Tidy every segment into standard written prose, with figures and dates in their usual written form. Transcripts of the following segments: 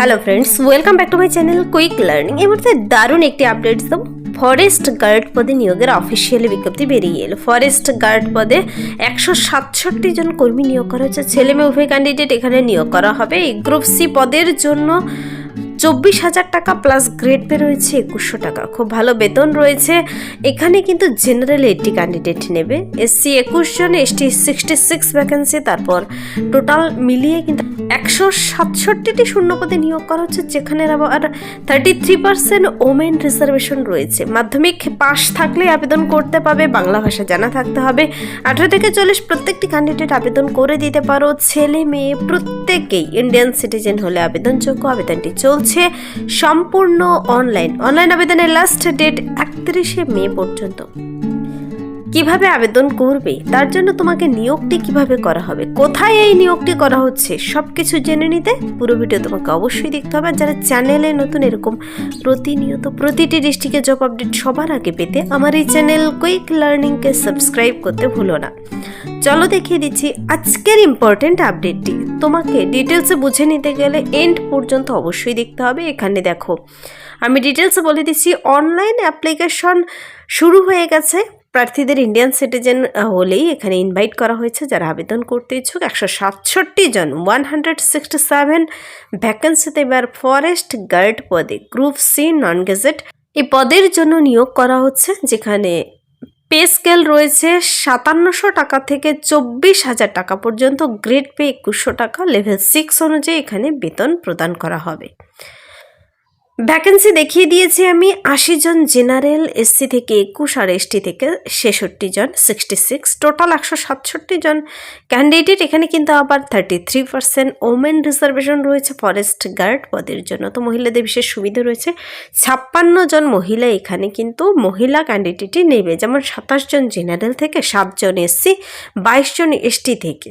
Hello friends, welcome back to my channel quick learning. এই মুহূর্তে দারুণ একটি আপডেট দেবো। ফরেস্ট গার্ড পদে নিয়োগের অফিসিয়ালি বিজ্ঞপ্তি বেরিয়ে এলো। ফরেস্ট গার্ড পদে 167 জন কর্মী নিয়োগ করা হচ্ছে। ছেলে মেয়ে উভয় ক্যান্ডিডেট এখানে নিয়োগ করা হবে। এই গ্রুপ সি পদের জন্য 24,000 টাকা প্লাস গ্রেড পে রয়েছে 2100 টাকা। খুব ভালো বেতন রয়েছে। এখানে কিন্তু জেনারেল 80 ক্যান্ডিডেট নেবে, এসসি 21 জন, এসটি 66 ভ্যাকেন্সি। তারপর টোটাল মিলিয়ে কিন্তু 167টি শূন্যপদে নিয়োগ করা হচ্ছে, যেখানে আবার 33% ওমেন রিজার্ভেশন রয়েছে। মাধ্যমিক পাস থাকলে আবেদন করতে পাবে, বাংলা ভাষা জানা থাকতে হবে। 18 থেকে 40 প্রত্যেকটি ক্যান্ডিডেট আবেদন করে দিতে পারো। ছেলে মেয়ে প্রত্যেকেই ইন্ডিয়ান সিটিজেন হলে আবেদনযোগ্য। আবেদনটি চলছে সম্পূর্ণ অনলাইন আবেদনের লাস্ট ডেট 31শে মে পর্যন্ত। কিভাবে আবেদন করবে, তার জন্য তোমাকে নিয়োগটি কিভাবে করা হবে, কোথায় এই নিয়োগটি করা হচ্ছে, সবকিছু জেনে নিতে পুরো ভিডিও তোমাকে অবশ্যই দেখতে হবে। যারা চ্যানেলে নতুন এরকম প্রতিনিয়ত প্রতিটি ডিস্ট্রিক্টে জব আপডেট সবার আগে পেতে আমার এই চ্যানেল কুইক লার্নিংকে সাবস্ক্রাইব করতে ভুলো না। চলো দেখিয়ে দিচ্ছি আজকের ইম্পর্টেন্ট আপডেটটি। তোমাকে ডিটেলসে বুঝে নিতে গেলে এন্ড পর্যন্ত অবশ্যই দেখতে হবে। এখানে দেখো, আমি ডিটেলসে বলে দিচ্ছি। অনলাইন অ্যাপ্লিকেশন শুরু হয়ে গেছে। প্রার্থীদের ইন্ডিয়ান সিটিজেন হলেই এখানে ইনভাইট করা হয়েছে। যারা আবেদন করতে ইচ্ছুক 167 জন, 167 ভ্যাকেন্সিতে এবার ফরেস্ট গার্ড পদে গ্রুপ সি নন গেজেট এই পদের জন্য নিয়োগ করা হচ্ছে, যেখানে পে স্কেল রয়েছে 5700 টাকা থেকে 24,000 টাকা পর্যন্ত। গ্রেড পে 2100 টাকা। লেভেল 6 অনুযায়ী এখানে বেতন প্রদান করা হবে। ভ্যাকেন্সি দেখিয়ে দিয়েছি আমি। 80 জন জেনারেল, এসসি থেকে 21 আর এসটি থেকে 66 জন, 66। টোটাল 167 জন ক্যান্ডিডেট। এখানে কিন্তু আবার 33% ওমেন রিজার্ভেশন রয়েছে ফরেস্ট গার্ড পদের জন্য। তো মহিলাদের বিশেষ সুবিধা রয়েছে। 56 জন মহিলা এখানে কিন্তু মহিলা ক্যান্ডিডেটই নেবে, যেমন 27 জন জেনারেল থেকে, 7 জন এসসি, 22 জন এসটি থেকে।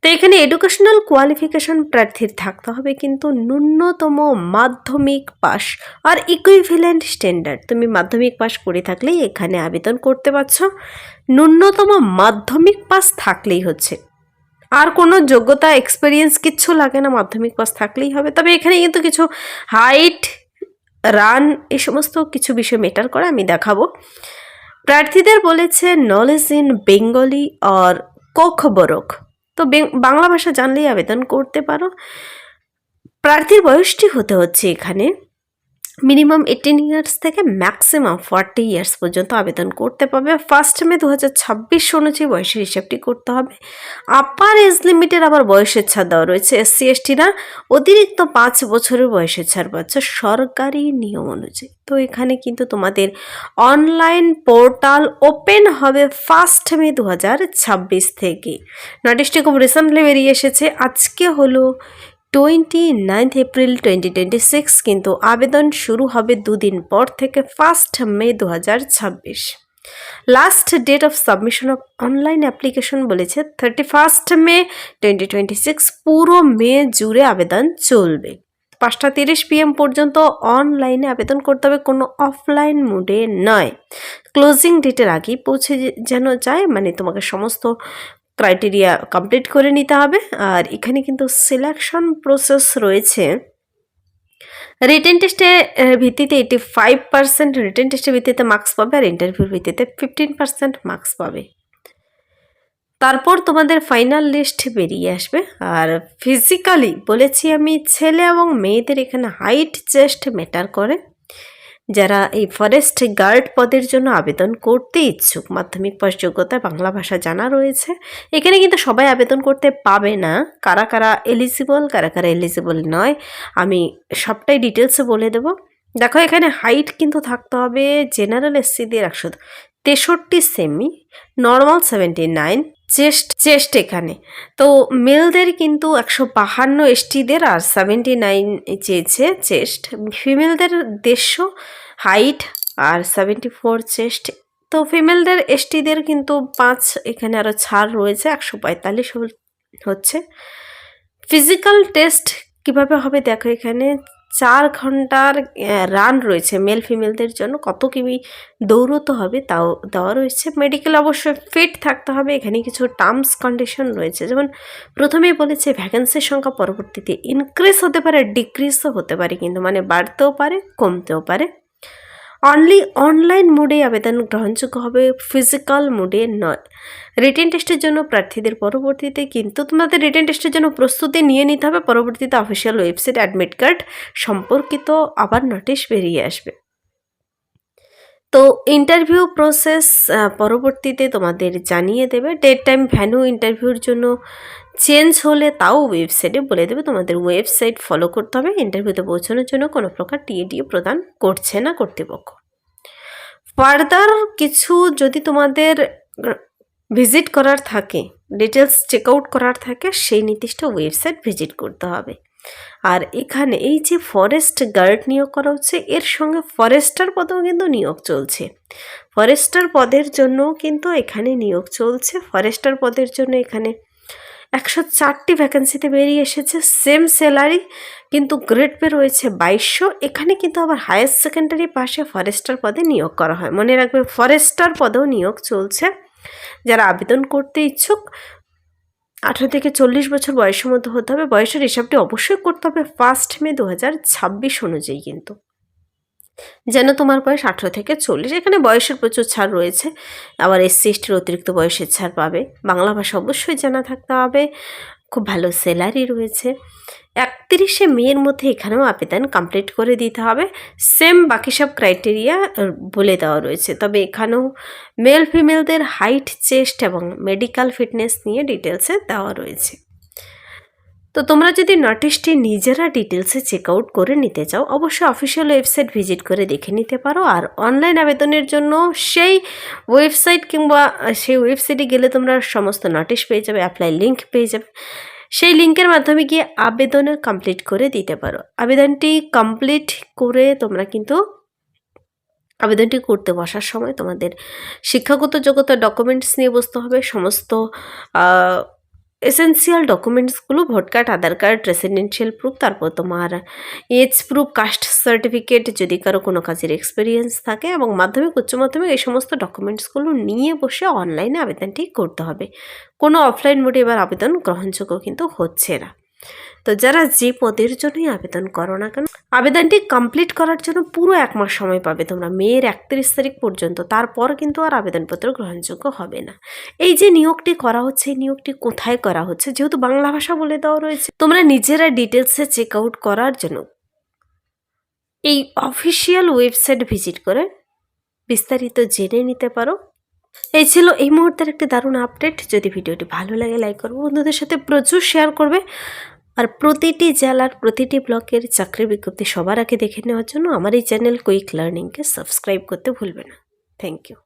তো এখানে এডুকেশনাল কোয়ালিফিকেশন প্রার্থীর থাকতে হবে কিন্তু ন্যূনতম মাধ্যমিক পাস আর ইকুইভ্যালেন্ট স্ট্যান্ডার্ড। তুমি মাধ্যমিক পাস করে থাকলেই এখানে আবেদন করতে পারছো। ন্যূনতম মাধ্যমিক পাস থাকলেই হচ্ছে, আর কোনো যোগ্যতা এক্সপিরিয়েন্স কিচ্ছু লাগে না, মাধ্যমিক পাস থাকলেই হবে। তবে এখানে কিন্তু কিছু হাইট, রান, এই সমস্ত কিছু বিষয় ম্যাটার করে, আমি দেখাবো। প্রার্থীদের বলেছে নলেজ ইন বেঙ্গলি আর কোখবরক। তো বাংলা ভাষা জানলেই আবেদন করতে পারো। প্রার্থীর বয়সটি হতে হচ্ছে এখানে মিনিমাম 18 ইয়ার্স থেকে ম্যাক্সিমাম 40 ইয়ার্স পর্যন্ত আবেদন করতে পারবে। 1 মে 2026 অনুযায়ী বয়সের হিসাবটি করতে হবে। আপার এজ লিমিটের আবার বয়সের ছাড় দেওয়া রয়েছে। এসসি এসটিরা অতিরিক্ত 5 বছরের বয়সের ছাড় পাচ্ছে সরকারি নিয়ম অনুযায়ী। তো এখানে কিন্তু তোমাদের অনলাইন পোর্টাল ওপেন হবে 1 মে 2026 থেকে। নোটিশটি খুব রিসেন্টলি বেরিয়ে এসেছে। আজকে হলো 29 এপ্রিল 2026, কিন্তু আবেদন শুরু হবে দুদিন পর থেকে 1 মে 2026। Last date of submission of online application বলেছে 31 মে 2026। পুরো মে জুড়ে আবেদন চলবে। 5:30 PM পর্যন্ত অনলাইনে আবেদন করতে হবে, কোনো অফলাইন মোডে নয়। ক্লোজিং ডেটের আগেই পৌঁছে যেন যায়, মানে তোমাকে সমস্ত ক্রাইটেরিয়া কমপ্লিট করে নিতে হবে। আর এখানে কিন্তু সিলেকশন প্রসেস রয়েছে। রিটেন টেস্টের ভিত্তিতে 85%, রিটেন টেস্টের ভিত্তিতে মার্কস পাবে, আর ইন্টারভিউর ভিত্তিতে 15% মার্কস পাবে। তারপর তোমাদের ফাইনাল লিস্ট বেরিয়ে আসবে। আর ফিজিক্যালি বলেছি আমি, ছেলে এবং মেয়েদের এখানে হাইট, চেস্ট ম্যাটার করে। যারা এই ফরেস্ট গার্ড পদের জন্য আবেদন করতে ইচ্ছুক, মাধ্যমিক পাস যোগ্যতা, বাংলা ভাষা জানা রয়েছে। এখানে কিন্তু সবাই আবেদন করতে পাবে না। কারা কারা এলিজিবল, কারা কারা এলিজিবল নয়, আমি সবটাই ডিটেলসে বলে দেব। দেখো, এখানে হাইট কিন্তু থাকতে হবে জেনারেল এসসিদের 163 সেমি, নর্মাল 79, চেস্ট এখানে। তো মেলদের কিন্তু 152 এসটিদের আর 79 চেয়েছে চেস্ট। ফিমেলদের 150 হাইট আর 74 চেস্ট। তো ফিমেলদের এসটিদের কিন্তু 5 এখানে আরও ছাড় রয়েছে, 145 হচ্ছে। ফিজিক্যাল টেস্ট কিভাবে হবে দেখো, এখানে 4 ঘন্টার রান রয়েছে মেল ফিমেলদের জন্য, কত কিমি দৌড়তে হবে তাও দেওয়া রয়েছে। মেডিকেল অবশ্যই ফিট থাকতে হবে। এখানে কিছু টার্মস কন্ডিশন রয়েছে, যেমন প্রথমেই বলেছে ভ্যাকেন্সির সংখ্যা পরবর্তীতে ইনক্রিজ হতে পারে, ডিক্রিজও হতে পারে, কিন্তু মানে বাড়তেও পারে, কমতেও পারে। অনলি অনলাইন মোডে আবেদন গ্রহণযোগ্য হবে, ফিজিক্যাল মোডে নয়। রিটেন টেস্টের জন্য প্রার্থীদের পরবর্তীতে কিন্তু তোমাদের রিটেন টেস্টের জন্য প্রস্তুতি নিয়ে নিতে হবে। পরবর্তীতে অফিসিয়াল ওয়েবসাইট অ্যাডমিট কার্ড সম্পর্কিত আবার নোটিশ বেরিয়ে আসবে। তো ইন্টারভিউ প্রসেস পরবর্তীতে তোমাদের জানিয়ে দেবে। ডেট টাইম ভ্যানু ইন্টারভিউর জন্য চেঞ্জ হলে তাও ওয়েবসাইটে বলে দেবে। তোমাদের ওয়েবসাইট ফলো করতে হবে। ইন্টারভিউতে পৌঁছানোর জন্য কোনো প্রকার টিএডিএ প্রদান করছে না কর্তৃপক্ষ। ফার্দার কিছু যদি তোমাদের ভিজিট করার থাকে, ডিটেলস চেক আউট করার থাকে, সেই নির্দিষ্ট ওয়েবসাইট ভিজিট করতে হবে। আর এখানে এই যে ফরেস্ট গার্ড নিয়োগ করা হচ্ছে, এর সঙ্গে ফরেস্টার পদেও কিন্তু নিয়োগ চলছে। ফরেস্টার পদের জন্য কিন্তু এখানে নিয়োগ চলছে। ফরেস্টার পদের জন্য এখানে 104টি ভ্যাকেন্সিতে বেরিয়ে এসেছে। সেম স্যালারি, কিন্তু গ্রেড পে রয়েছে 2200। এখানে কিন্তু আবার হায়ার সেকেন্ডারি পাশে ফরেস্টার পদে নিয়োগ করা হয়। মনে রাখবে ফরেস্টার পদেও নিয়োগ চলছে। যারা আবেদন করতে ইচ্ছুক 18 থেকে 40 বছর বয়সের মধ্যে হতে হবে। বয়সের হিসাবটি অবশ্যই করতে হবে 1 মে 2026 অনুযায়ী, কিন্তু যেন তোমার বয়স 18 থেকে 40। এখানে বয়সের প্রচুর ছাড় রয়েছে। আবার এসসি এসটির অতিরিক্ত বয়সের ছাড় পাবে। বাংলা ভাষা অবশ্যই জানা থাকতে হবে। খুব ভালো স্যালারি রয়েছে। 31শে মের মধ্যে এখানেও আবেদন কমপ্লিট করে দিতে হবে। সেম বাকি সব ক্রাইটেরিয়া বলে দেওয়া রয়েছে, তবে এখানেও মেল ফিমেলদের হাইট, চেস্ট এবং মেডিকেল ফিটনেস নিয়ে ডিটেলসে দেওয়া রয়েছে। তো তোমরা যদি নোটিশটি নিজেরা ডিটেলসে চেক আউট করে নিতে চাও, অবশ্যই অফিসিয়াল ওয়েবসাইট ভিজিট করে দেখে নিতে পারো। আর অনলাইন আবেদনের জন্য সেই ওয়েবসাইট কিংবা সেই ওয়েবসাইটে গেলে তোমরা সমস্ত নোটিশ পেয়ে যাবে, অ্যাপ্লাই লিঙ্ক পেয়ে যাবে। সেই লিঙ্কের মাধ্যমে গিয়ে আবেদনে কমপ্লিট করে দিতে পারো। আবেদনটি কমপ্লিট করে তোমরা কিন্তু আবেদনটি করতে বসার সময় তোমাদের শিক্ষাগত যোগ্যতা ডকুমেন্টস নিয়ে বসতে হবে। সমস্ত এসেন্সিয়াল ডকুমেন্টসগুলো ভোট কার্ড, আধার কার্ড, রেসিডেন্সিয়াল প্রুফ, তারপর তোমার এজ প্রুফ, কাস্ট সার্টিফিকেট, যদি কারো কোনো কাজের এক্সপিরিয়েন্স থাকে, এবং মাধ্যমিক, উচ্চ মাধ্যমিক, এই সমস্ত ডকুমেন্টসগুলো নিয়ে বসে অনলাইনে আবেদনটি করতে হবে। কোনো অফলাইন মোডে এবার আবেদন গ্রহণযোগ্য কিন্তু হচ্ছে না। তো যারা যে পদের জন্যই আবেদন করো না কেন, আবেদনটি কমপ্লিট করার জন্য পুরো 1 মাস সময় পাবে তোমরা, মের 31 তারিখ পর্যন্ত। তারপর কিন্তু আর আবেদনপত্র গ্রহণযোগ্য হবে না। এই যে নিয়োগটি করা হচ্ছে, এই নিয়োগটি কোথায় করা হচ্ছে, যেহেতু বাংলা ভাষা বলে দেওয়া রয়েছে, তোমরা নিজেরা ডিটেলসে চেক আউট করার জন্য এই অফিসিয়াল ওয়েবসাইট ভিজিট করে বিস্তারিত জেনে নিতে পারো। এই ছিল এই মুহূর্তের একটি দারুণ আপডেট। যদি ভিডিওটি ভালো লাগে লাইক করবে, বন্ধুদের সাথে প্রচুর শেয়ার করবে। আর প্রতিটি জেলার প্রতিটি ব্লকের চাকরির বিজ্ঞপ্তি সবার আগে দেখে নেওয়ার জন্য আমার এই চ্যানেল কুইক লার্নিংকে সাবস্ক্রাইব করতে ভুলবে না। Thank you.